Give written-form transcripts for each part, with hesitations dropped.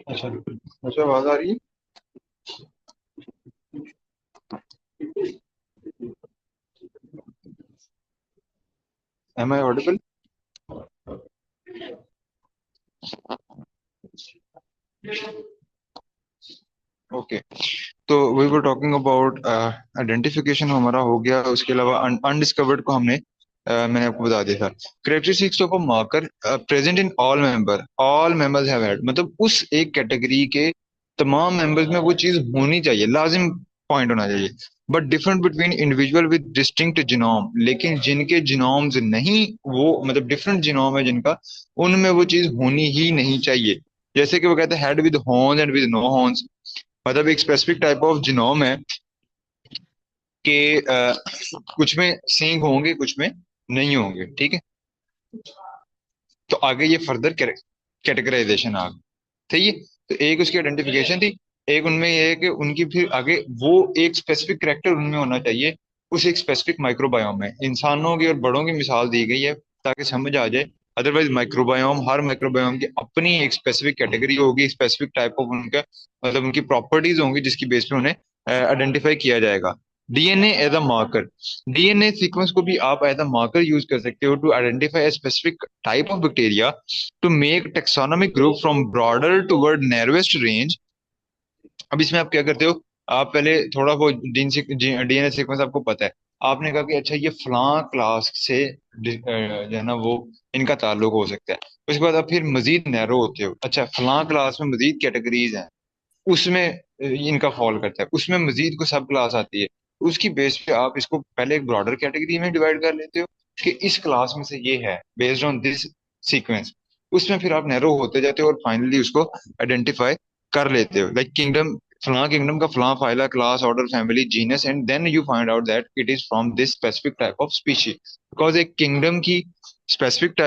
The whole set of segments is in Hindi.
अच्छा अच्छा, आवाज आ रही है। Am I audible? ओके। तो we were talking about identification हमारा हो गया, उसके अलावा अनडिस्कवर्ड को मैंने आपको बता दिया था। Characteristics of a marker present in all members have had, मतलब उस एक कैटेगरी के तमाम मेंबर्स में वो चीज होनी चाहिए, लाजिम पॉइंट होना चाहिए। But different between individual with distinct genome, लेकिन जिनके जिनोम्स नहीं, वो मतलब डिफरेंट जिनोम है जिनका, उनमें वो चीज होनी ही नहीं चाहिए। जैसे कि वो कहते हैं head with horns and with no horns, मतलब एक स्पेसिफिक टाइप ऑफ जिनोम है कि कुछ में सींग होंगे, कुछ में नहीं होंगे, ठीक है। तो आगे ये फर्दर कैटेगराइजेशन आ गई, ठीक है। तो एक उसकी आइडेंटिफिकेशन थी, एक उनमें ये है कि उनकी फिर आगे वो एक स्पेसिफिक करेक्टर उनमें होना चाहिए उस एक स्पेसिफिक माइक्रोबायोम में। इंसानों की और बड़ों की मिसाल दी गई है ताकि समझ आ जाए। अदरवाइज माइक्रोबायोम, हर माइक्रोबायोम की अपनी एक स्पेसिफिक कैटेगरी होगी, स्पेसिफिक टाइप ऑफ उनका मतलब उनकी प्रॉपर्टीज होंगी जिसकी बेस पे उन्हें आइडेंटिफाई किया जाएगा। DNA as a marker, DNA sequence को भी आप एज अ मार्कर यूज कर सकते हो to identify a specific type of bacteria, to make taxonomic group from broader toward narrowest range. अब इसमें आप क्या करते हो, आप पहले थोड़ा वो डीएनए सीक्वेंस आपको पता है, आपने कहा कि अच्छा ये फलां क्लास से जो है ना वो इनका ताल्लुक हो सकता है। उसके बाद आप फिर मजीद नैरो होते हो, अच्छा फलां क्लास में मजीद कैटेगरीज हैं, उसमें इनका फॉल करता है, उसमें मजीद को सब क्लास आती है। उसकी बेस पे आप इसको पहले एक ब्रॉडर कैटेगरी में डिवाइड कर लेते हो कि इस क्लास में से ये है बेस्ड ऑन दिस सीक्वेंस। उसमें फिर आप नैरो होते जाते हो और फाइनली उसको आइडेंटिफाई कर लेते हो, लाइक किंगडम, फलां किंगडम का फलां phyla, class, order, family, genus, and then you find out that it is from this specific type of species. Because एक किंगडम की स्पेसिफिक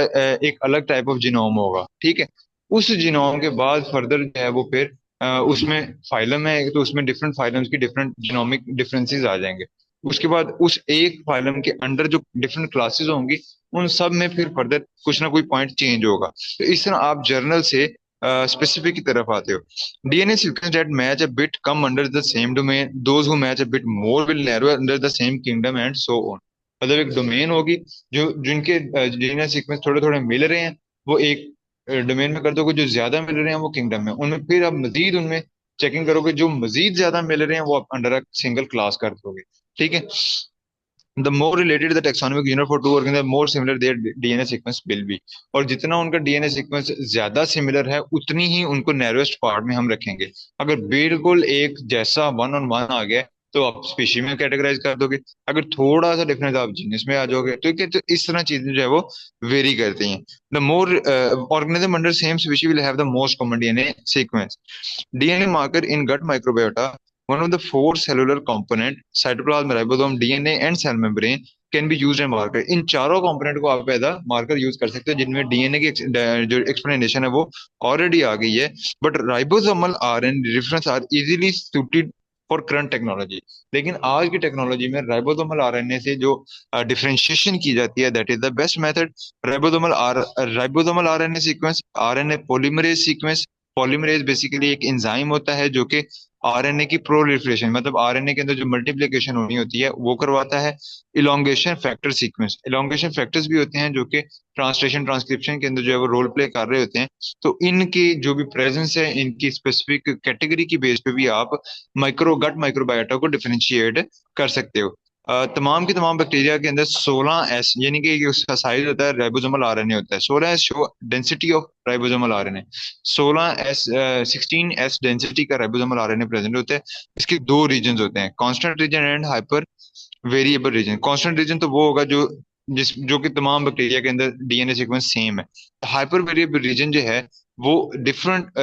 एक अलग टाइप ऑफ जीनोम होगा, ठीक है। उस जीनोम के बाद फर्दर जो है वो फिर उसमें फाइलम है तो उसमें डिफरेंट फाइलम्स की डिफरेंट जिनोमिक डिफरेंसेस आ जाएंगे। उसके बाद उस एक फाइलम के अंडर जो डिफरेंट क्लासेस होंगी, उन सब में फिर फर्दर कुछ ना कोई पॉइंट चेंज होगा। तो इस तरह आप जर्नल से स्पेसिफिक की तरफ आते हो। DNA sequence that match a bit come under the same domain, those who match a bit more will narrow under the same kingdom and so on. मतलब एक डोमेन होगी जो जिनके डीएनए सीक्वेंस थोड़े थोड़े मिल रहे हैं, वो एक डोमेन में कर दोगे, जो ज्यादा मिल रहे हैं वो किंगडम में, उनमें फिर आप मजीद उनमें चेकिंग करोगे, जो मजीद ज्यादा मिल रहे हैं वो आप अंडर अ सिंगल क्लास कर दोगे, ठीक है। The more related the taxonomic unit for two organism more similar their DNA sequence will be. और जितना उनका डीएनए सीक्वेंस ज्यादा सिमिलर है उतनी ही उनको नैरोएस्ट पार्ट में हम रखेंगे। अगर बिल्कुल एक जैसा वन ऑन वन आ गया तो आप स्पीशी में कैटेगराइज कर दोगे, अगर थोड़ा सा डिफरेंस आप जीनस में आ जाओगे, तो क्या, तो इस तरह चीजें जो है वो वेरी करती हैं। The more organism under same species will have the most common DNA sequence. DNA marker in gut microbiota, one of the four cellular component, cytoplasm, ribosome, DNA and cell membrane can be use and marker. इन चारों कंपोनेंट को आप एज मार्कर यूज कर सकते हो जिनमें डीएनए की जो एक्सप्लेनेशन है वो ऑलरेडी आ गई है। But ribosomal RN reference are easily suited for current technology. लेकिन आज की टेक्नोलॉजी में राइबोसोमल आरएनए से जो डिफरेंशिएशन की जाती है, that is the best method. Ribosomal RNA sequence, RNA polymerase sequence. Polymerase basically एक एंजाइम होता है जो कि आरएनए की प्रोलिफरेशन, मतलब आरएनए के अंदर जो मल्टीप्लिकेशन होनी होती है वो करवाता है। Elongation factor sequence, elongation factors भी होते हैं जो कि ट्रांसलेशन ट्रांसक्रिप्शन के अंदर जो है वो रोल प्ले कर रहे होते हैं। तो इनकी जो भी प्रेजेंस है, इनकी स्पेसिफिक कैटेगरी की बेस पे भी आप गट माइक्रोबायोटा को डिफरेंशिएट कर सकते हो। तमाम के तमाम बैक्टीरिया के अंदर 16s, यानी कि उसका साइज होता है, राइबोसोमल आरएनए होता है 16s, show density of ribosomal RNA. 16s 16s density का राइबोसोमल आरएनए प्रेजेंट होता है। इसके दो रीजन होते हैं, constant region and hyper variable region. Constant region तो वो होगा जो कि तमाम बैक्टीरिया के अंदर डीएनए सीक्वेंस सेम है। हाइपर वेरिएबल रीजन जो है वो डिफरेंट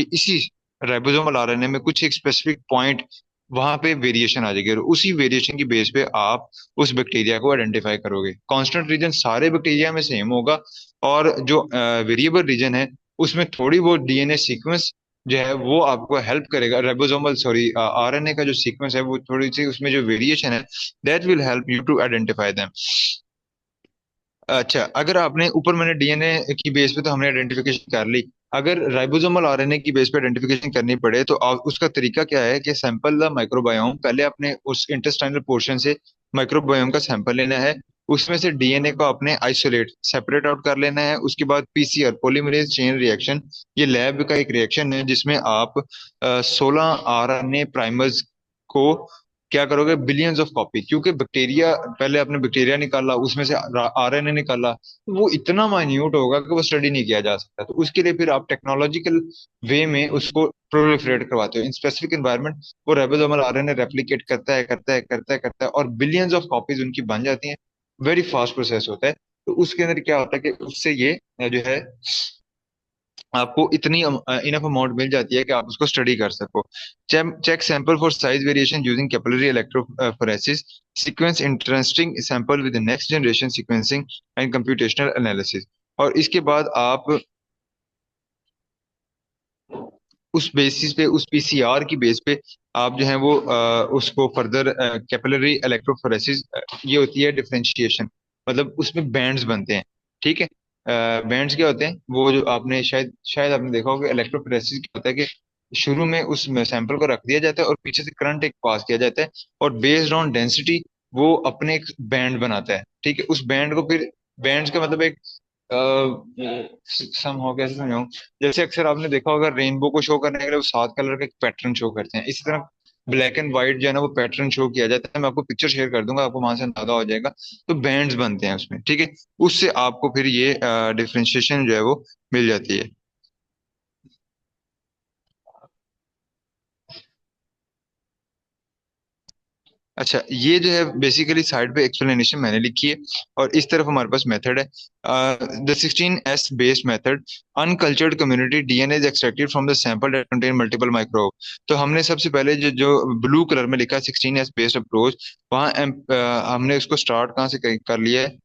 इसी राइबोसोमल आरएनए में कुछ एक स्पेसिफिक पॉइंट वहां पे वेरिएशन आ जाएगी, और उसी वेरिएशन की बेस पे आप उस बैक्टीरिया को आइडेंटिफाई करोगे। कांस्टेंट रीजन सारे बैक्टीरिया में सेम होगा, और जो वेरिएबल रीजन है उसमें थोड़ी बहुत डीएनए सीक्वेंस जो है वो आपको हेल्प करेगा। राइबोसोमल सॉरी आरएनए का जो सीक्वेंस है वो थोड़ी सी उसमें जो वेरिएशन है, that will help you to identify them. अच्छा, अगर आपने ऊपर मैंने डीएनए की बेस पे तो हमने आइडेंटिफिकेशन कर ली। अगर राइबोसोमल आरएनए की बेस पे आइडेंटिफिकेशन करनी पड़े तो उसका तरीका क्या है कि सैंपल द माइक्रोबायोम, पहले अपने उस इंटेस्टाइनल पोर्शन से माइक्रोबायोम का सैंपल लेना है। उसमें से डीएनए को अपने आइसोलेट सेपरेट आउट कर लेना है। उसके बाद पीसीआर, पॉलीमरेज चेन रिएक्शन, ये लैब का एक रिएक्शन है जिसमें आप 16 आरएनए प्राइमर्स को क्या करोगे, बिलियंस ऑफ कॉपी, क्योंकि बैक्टीरिया, पहले आपने बैक्टीरिया निकाला, उसमें से आरएनए निकाला, तो वो इतना माइन्यूट होगा कि वो स्टडी नहीं किया जा सकता। तो उसके लिए फिर आप टेक्नोलॉजिकल वे में उसको प्रोलिफरेट करवाते हो इन स्पेसिफिक एनवायरनमेंट। वो राइबोसोमल आरएनए रेप्लिकेट करता है, करता है, करता है, करता है, और बिलियंस ऑफ कॉपीज उनकी बन जाती हैं। वेरी फास्ट प्रोसेस होता है। तो उसके अंदर क्या होता है कि उससे ये जो है आपको इतनी इनफ अमाउंट मिल जाती है कि आप उसको स्टडी कर सको। Check sample for size variation using capillary electrophoresis, sequence interesting sample with next generation sequencing and computational analysis. और इसके बाद आप उस बेसिस पे, उस पीसीआर की बेस पे आप जो है वो उसको फर्दर कैपिलरी इलेक्ट्रोफोरेसिस, ये होती है डिफरेंशिएशन, मतलब उसमें बैंड्स बनते हैं। ठीक है। बैंड्स क्या होते हैं, वो जो आपने शायद शायद आपने देखा होगा, इलेक्ट्रोफोरेसिस क्या होता है कि शुरू में उस सैंपल को रख दिया जाता है और पीछे से करंट एक पास किया जाता है, और बेस्ड ऑन डेंसिटी वो अपने एक बैंड बनाता है। ठीक है। उस बैंड को फिर, बैंड्स का मतलब एक सम हो, कैसे समझाऊं, जैसे अक्सर आपने देखा होगा रेनबो को शो करने के लिए वो 7 कलर का एक पैटर्न शो करते हैं, इसी तरह ब्लैक एंड व्हाइट जो है ना वो पैटर्न शो किया जाता है। मैं आपको पिक्चर शेयर कर दूंगा, आपको वहां से अंदाजा हो जाएगा। तो बैंड्स बनते हैं उसमें। ठीक है। उससे आपको फिर ये डिफरेंशिएशन जो है वो मिल जाती है। अच्छा, ये जो है बेसिकली साइड पे एक्सप्लेनेशन मैंने लिखी है, और इस तरफ हमारे पास मेथड है, the 16S based method. Uncultured community DNA is extracted from the sample that contain multiple microbe. तो हमने सबसे पहले जो जो ब्लू कलर में लिखा है 16S बेस्ड अप्रोच, वहाँ हमने उसको स्टार्ट कहाँ से कर लिया है।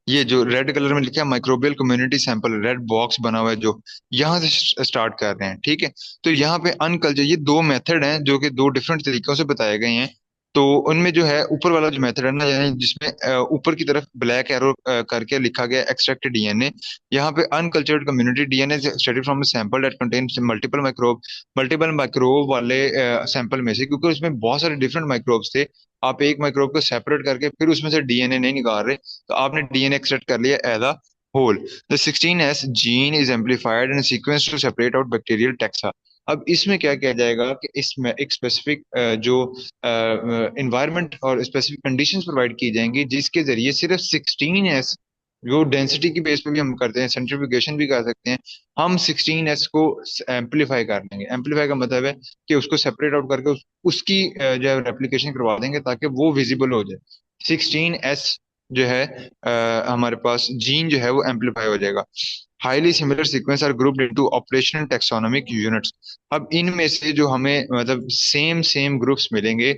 ये जो रेड कलर में लिखा है microbial community sample, red box बना हुआ है जो, यहाँ से स्टार्ट कर रहे हैं। ठीक है। तो यहाँ पे अनकल्चर, ये दो मेथड हैं जो कि दो डिफरेंट तरीकों से बताए गए हैं। तो उनमें जो है ऊपर वाला जो मेथड है ना, यानी जिसमें ऊपर की तरफ ब्लैक एरो करके लिखा गया एक्सट्रैक्ट डीएनए, यहाँ पे uncultured community DNA study from sample that contain multiple microbe. Multiple microbe वाले सैंपल में से, क्योंकि उसमें बहुत सारे डिफरेंट माइक्रोब्स थे, आप एक माइक्रोब को सेपरेट करके फिर उसमें से डीएनए नहीं निकाल रहे, तो आपने डीएनए एक्सट्रैक्ट कर लिया as a whole. The 16S gene is amplified and sequence to separate out bacterial taxa. अब इसमें क्या किया जाएगा कि इसमें एक स्पेसिफिक जो इन्वायरमेंट और स्पेसिफिक कंडीशंस प्रोवाइड की जाएंगी, जिसके जरिए सिर्फ 16S, जो डेंसिटी की बेस पे भी हम करते हैं, सेंट्रीफ्यूगेशन भी कर सकते हैं, हम 16S को एम्पलीफाई कर लेंगे। एम्पलीफाई का मतलब है कि उसको सेपरेट आउट करके उसकी जो है रेप्लिकेशन करवा देंगे ताकि वो विजिबल हो जाए। 16S जो है हमारे पास जीन जो है वो एम्पलीफाई हो जाएगा। Highly similar sequence are grouped into operational taxonomic units. अब इनमें से जो हमें मतलब सेम सेम ग्रुप्स मिलेंगे,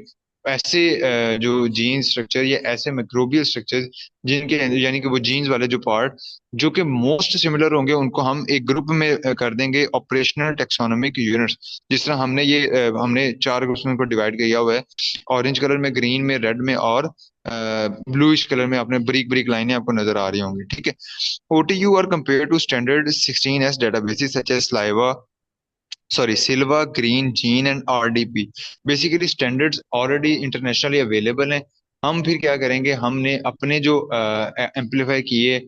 ऐसे जो जीन स्ट्रक्चर या ऐसे माइक्रोबियल स्ट्रक्चर जिनके, यानी कि वो जीन्स वाले जो पार्ट जो कि मोस्ट सिमिलर होंगे, उनको हम एक ग्रुप में कर देंगे ऑपरेशनल टेक्सोनोमिक यूनिट्स। जिस तरह हमने ये हमने 4 ग्रुप्स में उनको डिवाइड किया हुआ है, ऑरेंज कलर में, ग्रीन में, रेड में, और ब्लूइश कलर में आपने ब्रिक ब्रिक लाइनें आपको नजर आ रही होंगी। ठीक है। OTU are compared to standard 16S databases such as Silva, Green, Gene and RDP। Basically standards already internationally available हैं। हम फिर क्या करेंगे, हमने अपने जो एम्पलीफाई किए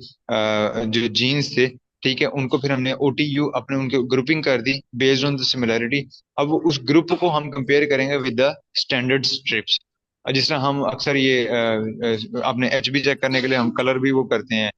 जो जीन्स थे, ठीक है, उनको फिर हमने OTU अपने उनके ग्रुपिंग कर दी बेस्ड ऑन द सिमिलैरिटी। अब उस ग्रुप को हम कंपेयर करेंगे विद द स्टैंडर्ड स्ट्रिप्स। जिस तरह हम अक्सर ये अपने HB चेक करने के लिए हम कलर भी वो करते हैं,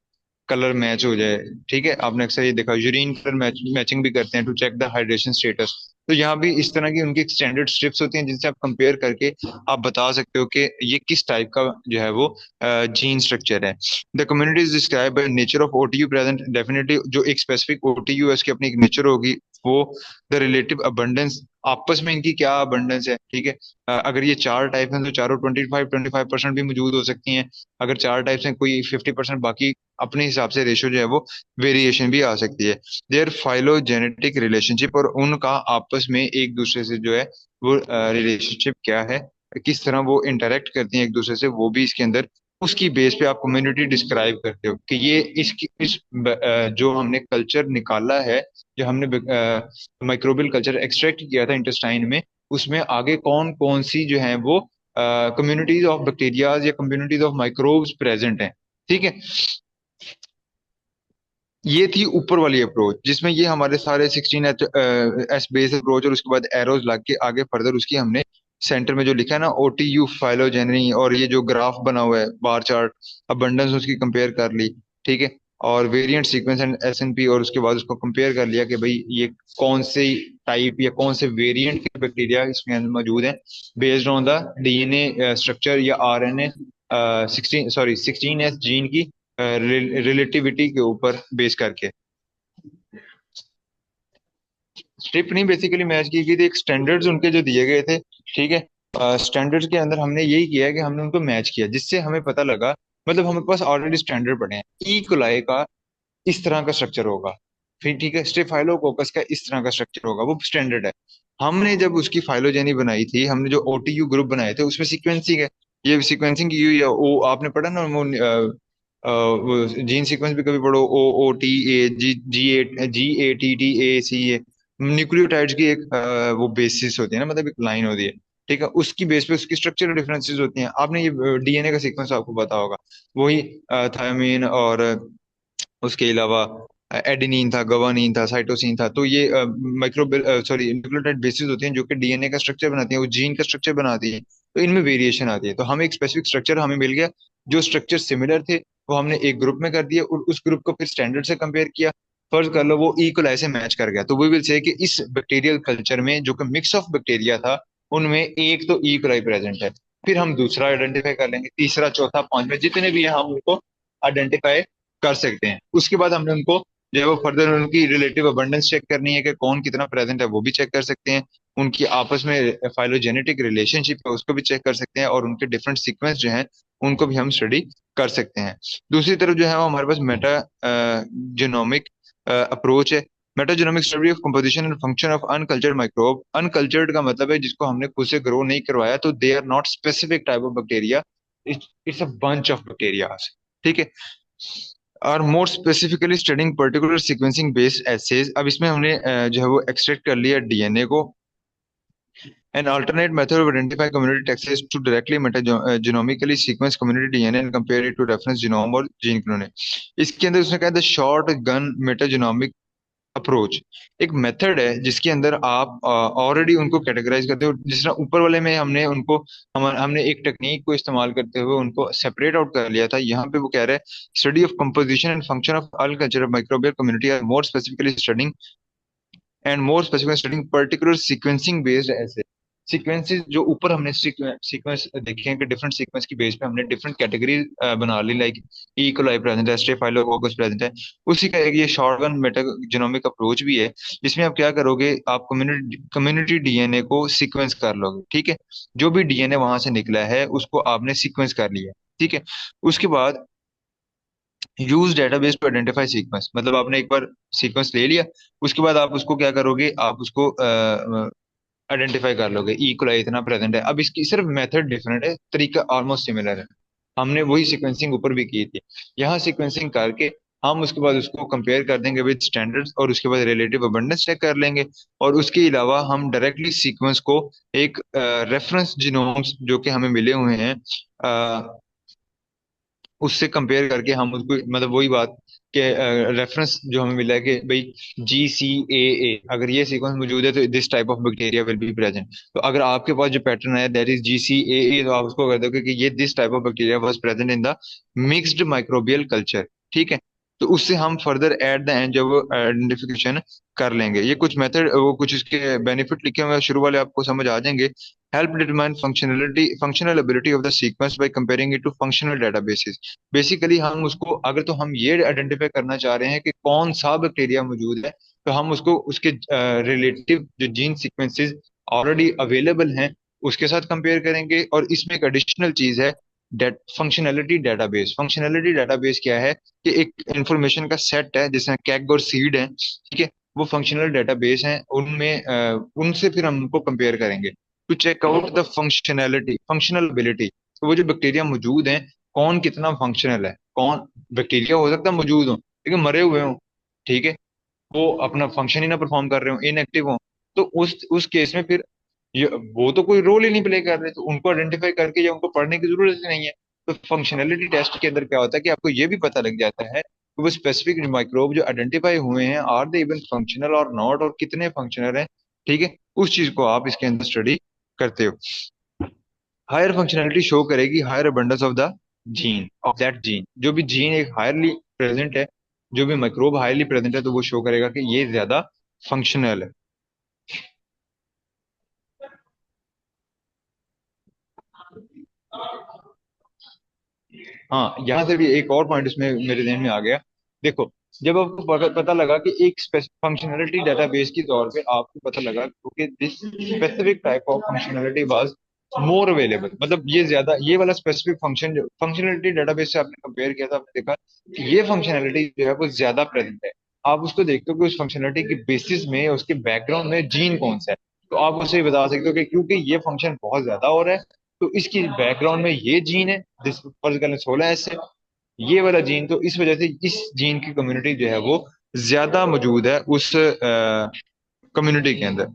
कलर मैच हो जाए। ठीक है। आपने अक्सर ये देखा, यूरिन कलर मैचिंग भी करते हैं to check the hydration status. तो यहाँ भी इस तरह की उनकी स्टैंडर्ड स्ट्रिप्स होती हैं जिनसे आप कंपेयर करके आप बता सकते हो कि ये किस टाइप का जो है वो जीन स्ट्रक्चर है। The community is describe by nature of OTU present. Definitely जो एक स्पेसिफिक OTU है उसकी अपनी एक नेचर होगी, वो द रिलेटिव अबंडेंस, आपस में इनकी क्या अबंडेंस है। ठीक है। अगर ये 4 टाइप हैं तो चारों 25-25% भी मौजूद हो सकती हैं। अगर 4 टाइप्स हैं, कोई 50%, बाकी अपने हिसाब से रेशो जो है वो वेरिएशन भी आ सकती है। देयर फाइलोजेनेटिक रिलेशनशिप, और उनका आपस में एक दूसरे से जो है वो रिलेशनशिप क्या है, किस तरह वो इंटरेक्ट करती हैं एक दूसरे से, वो भी इसके अंदर उसकी बेस पे आप कम्युनिटी डिस्क्राइब करते हो कि ये जो हमने कल्चर निकाला है, जो हमने माइक्रोबियल कल्चर एक्सट्रैक्ट किया था इंटेस्टाइन में, उसमें आगे कौन कौन सी जो है वो कम्युनिटीज ऑफ बैक्टीरियाज या कम्युनिटीज ऑफ माइक्रोब्स प्रेजेंट हैं। ठीक है। ये थी ऊपर वाली अप्रोच, जिसमें ये हमारे सारे 16 एस बेस अप्रोच, और उसके बाद एरोज लग के आगे फर्दर उसकी हमने सेंटर में जो लिखा है ना OTU फाइलोजेनी, और ये जो ग्राफ बना हुआ है बार चार्ट, अबंडेंस उसकी कंपेयर कर ली। ठीक है। और वेरिएंट सीक्वेंस एंड SNP, और उसके बाद उसको कंपेयर कर लिया कि भाई ये कौन से टाइप या कौन से वेरिएंट के बैक्टीरिया इसमें अंदर मौजूद हैं, based on the DNA structure या RNA 16 एस जीन की रिलेटिविटी के ऊपर बेस करके। स्ट्रिप नहीं, बेसिकली मैच की गई थी, एक स्टैंडर्ड्स उनके जो दिए गए थे। ठीक है। स्टैंडर्ड्स के अंदर हमने यही किया है कि हमने उनको मैच किया, जिससे हमें पता लगा, मतलब हमारे पास ऑलरेडी स्टैंडर्ड पड़े हैं। ई कोलाई का इस तरह का स्ट्रक्चर होगा, फिर ठीक है स्टेफाइलोकोकस का इस तरह का स्ट्रक्चर होगा, वो स्टैंडर्ड है। हमने जब उसकी फाइलोजेनी बनाई थी, हमने जो OTU ग्रुप बनाए थे उसमें सीक्वेंसिंग है, ये सीक्वेंसिंग की हुई है। वो आपने पढ़ा ना, वो जीन सीक्वेंस भी कभी पढ़ो, OOTA GATTA न्यूक्लियोटाइड्स की एक वो बेसिस होती है ना, मतलब एक लाइन होती है। ठीक है। उसकी बेस पे उसकी स्ट्रक्चरल डिफरेंसेस होती हैं। आपने ये DNA का सीक्वेंस आपको पता होगा, वही थायमीन, और उसके अलावा एडेनिन था, गवानीन था, साइटोसिन था। तो ये माइक्रो सॉरी न्यूक्लियोटाइड बेसिस होती हैं जो कि DNA का स्ट्रक्चर बनाती हैं, वो जीन का स्ट्रक्चर बनाती हैं। तो इनमें वेरिएशन आती है। तो हमें एक स्पेसिफिक स्ट्रक्चर हमें मिल गया, जो स्ट्रक्चर सिमिलर थे वो हमने एक ग्रुप में कर दिया, और उस ग्रुप को फिर स्टैंडर्ड से कंपेयर किया। फर्ज कर लो वो इक्वल ऐसे मैच कर गया, तो वी विल से कि इस बैक्टीरियल कल्चर में जो कि मिक्स ऑफ बैक्टीरिया था, उनमें एक तो इक्वलाई प्रेजेंट है। फिर हम दूसरा आइडेंटिफाई कर लेंगे, तीसरा, चौथा, पांचवा, जितने भी हैं हम उनको आइडेंटिफाई कर सकते हैं। उसके बाद हमने उनको जो है वो फर्दर उनकी रिलेटिव अबंडेंस चेक करनी है कि कौन कितना प्रेजेंट है, वो भी चेक कर सकते हैं। उनकी आपस में फाइलोजेनेटिक रिलेशनशिप है, उसको भी चेक कर सकते हैं। और उनके डिफरेंट सीक्वेंस जो हैं उनको भी हम स्टडी कर सकते हैं। दूसरी तरफ जो है वो हमारे पास मेटा जीनोमिक अप्रोच है। Metagenomic study of composition and function of uncultured microbe. Uncultured का मतलब है जिसको हमने खुद से ग्रो नहीं करवाया, तो they are not specific type of bacteria, it's a bunch of bacteria. ठीक है। और more specifically studying particular sequencing based assays. अब इसमें हमने जो है वो एक्सट्रैक्ट कर लिया DNA को। An alternate method of identifying community access to directly metagenomically sequence community DNA and compare it to reference genome और gene clone। इसके अंदर उसने कहा द शॉर्ट गन मेटाजेनोमिक अप्रोच, एक मेथड है जिसके अंदर आप ऑलरेडी उनको कैटेगराइज करते हो। जिस तरह ऊपर वाले में हमने उनको हमने एक टेक्निक को इस्तेमाल करते हुए उनको सेपरेट आउट कर लिया था। यहाँ पे वो कह रहे हैं study of composition and function of all culture microbial community are more specifically studying and more specific studying particular sequencing based ऐसे सीक्वेंसेस। जो ऊपर हमने सीक्वेंस देखे हैं कि डिफरेंट सीक्वेंस की बेस पे हमने डिफरेंट कैटेगरी बना ली, लाइक ई कोलाई प्रेजेंट है, स्टेफाइलोकोकस प्रेजेंट है। उसी का एक ये शॉर्टगन मेटाजेनोमिक अप्रोच भी है, जिसमें आप क्या करोगे, आप कम्युनिटी DNA को सीक्वेंस कर लोगे। ठीक है। जो भी DNA वहां से निकला है उसको आपने सीक्वेंस कर लिया। ठीक है। उसके बाद use database to identify sequence, मतलब आपने एक बार सीक्वेंस ले लिया, उसके बाद आप उसको क्या करोगे, आप उसको आइडेंटिफाई कर लोगे इक्वलाई इतना प्रेजेंट है। अब इसकी सिर्फ मेथड डिफरेंट है, तरीका ऑलमोस्ट सिमिलर है। हमने वही सीक्वेंसिंग ऊपर भी की थी। यहाँ सीक्वेंसिंग करके हम उसके बाद उसको कंपेयर कर देंगे विद स्टैंडर्ड्स, और उसके बाद रिलेटिव अबंडेंस चेक कर लेंगे। और उसके अलावा हम डायरेक्टली सीक्वेंस को एक रेफरेंस जीनोम्स जो कि हमें मिले हुए हैं उससे कंपेयर करके हम उसको, मतलब वही बात कि रेफरेंस जो हमें मिला है कि भाई GCAA, अगर ये सीक्वेंस मौजूद है तो this type of bacteria will be present. तो अगर आपके पास जो पैटर्न है दैट इज GCAA, तो आप उसको कर दोगे कि ये this type of bacteria was present in the mixed microbial culture. ठीक है। तो उससे हम फर्दर एट द एंड जब आइडेंटिफिकेशन कर लेंगे, ये कुछ मेथड, वो कुछ इसके बेनिफिट लिखे हुए हैं, शुरू वाले आपको समझ आ जाएंगे। Help determine functional ability of the sequence by comparing it to functional databases. Basically हम उसको, अगर तो हम ये आइडेंटिफाई करना चाह रहे हैं कि कौन सा बैक्टीरिया मौजूद है, तो हम उसको उसके रिलेटिव जो जीन सीक्वेंसेस ऑलरेडी अवेलेबल हैं उसके साथ कंपेयर करेंगे। और इसमें एक एडिशनल चीज है, फंक्शनैलिटी डेटाबेस। फंक्शनैलिटी डेटाबेस क्या है कि एक इंफॉर्मेशन का सेट है, जिसमें कैग और सीड है। ठीक है। वो फंक्शनल डेटाबेस हैं, उनमें उनसे फिर हम उनको कंपेयर करेंगे to check out the functionality, functional ability. तो वो जो बैक्टीरिया मौजूद हैं कौन कितना फंक्शनल है, कौन बैक्टीरिया हो सकता है मौजूद हो लेकिन मरे हुए हो, ठीक है, वो अपना फंक्शन ही ना परफॉर्म कर रहे हो, इनएक्टिव हो, तो उस केस में फिर ये वो तो कोई रोल ही नहीं प्ले कर रहे, तो उनको आइडेंटिफाई करके या उनको पढ़ने की जरूरत ही नहीं है। तो फंक्शनैलिटी टेस्ट के अंदर क्या होता है कि आपको ये भी पता लग जाता है कि वो स्पेसिफिक माइक्रोब जो आइडेंटिफाई हुए हैं आर दे इवन फंक्शनल और नॉट, और कितने फंक्शनल हैं, ठीक है, उस चीज को आप इसके अंदर स्टडी करते हो। हायर फंक्शनैलिटी शो करेगी higher abundance of the gene of that gene, जो भी जीन एक हायरली प्रेजेंट है, जो भी माइक्रोब हाईली प्रेजेंट है, तो वो शो करेगा कि ये ज्यादा फंक्शनल है। हाँ, यहाँ से भी एक और पॉइंट इसमें मेरे ध्यान में आ गया। देखो, जब आपको पता लगा कि एक फंक्शनैलिटी डेटाबेस के तौर पे आपको पता लगा क्योंकि this specific type of functionality was more available, मतलब ये ज्यादा, ये वाला स्पेसिफिक फंक्शन फंक्शनैलिटी डेटाबेस से आपने कंपेयर किया था, आपने देखा कि ये फंक्शनैलिटी जो है वो ज्यादा प्रेजेंट है। आप उसको देखते हो कि उस फंक्शनैलिटी के बेसिस में, उसके बैकग्राउंड में जीन कौन सा है, तो आप उसे बता सकते हो कि क्योंकि ये फंक्शन बहुत ज्यादा हो रहा है, तो इसकी बैकग्राउंड में ये जीन है, जिस फर्ज कर 16 ऐसे, ये वाला जीन, तो इस वजह से इस जीन की कम्युनिटी जो है वो ज्यादा मौजूद है उस कम्युनिटी के अंदर।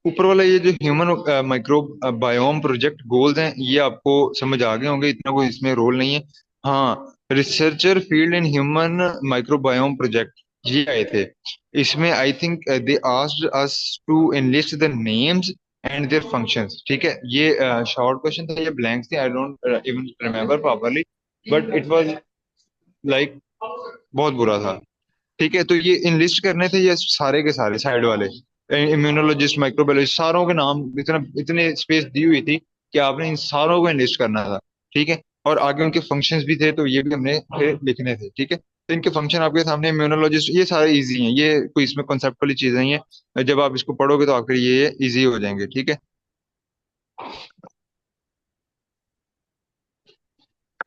ऊपर वाला ये जो human microbe biome project goals हैं, ये आपको समझ आ गए होंगे, इतना कोई इसमें रोल नहीं है। हाँ, researcher field in human microbiome project, ये आए थे। इसमें I think they asked us to enlist the names and their functions, ठीक है, ये शॉर्ट क्वेश्चन था, ये ब्लैंक्स थे, I don't even remember properly, but it was like बहुत बुरा था। ठीक है, तो ये इनलिस्ट करने थे ये सारे के सारे साइड वाले, इम्यूनोलॉजिस्ट, माइक्रोबायोलॉजिस्ट, सारों के नाम, इतना इतने स्पेस दी हुई थी कि आपने इन सारों को इनलिस्ट करना था, ठीक है, और आगे उनके फंक्शंस भी थे, तो ये भी हमने फिर लिखने थे, ठीक है, तो इनके फंक्शन आपके सामने, इम्यूनोलॉजिस्ट, ये सारे इजी हैं, ये कोई इसमें कॉन्सेप्ट वाली चीजें नहीं है, जब आप इसको पढ़ोगे तो आपके लिए ये इजी हो जाएंगे, ठीक है।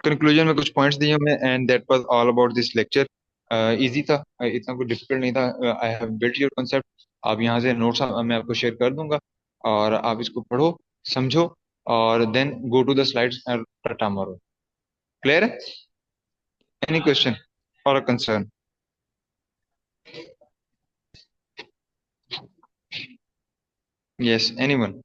कंक्लूजन में कुछ पॉइंट्स दिए हमने, and that was all about this lecture. Easy था, इतना कुछ डिफिकल्ट नहीं था। I have built your concept. आप यहाँ से नोट्स मैं आपको शेयर कर दूंगा, और आप इसको पढ़ो, समझो, और then go to the slides tomorrow. Clear है? एनी क्वेश्चन और कंसर्न? Yes, anyone?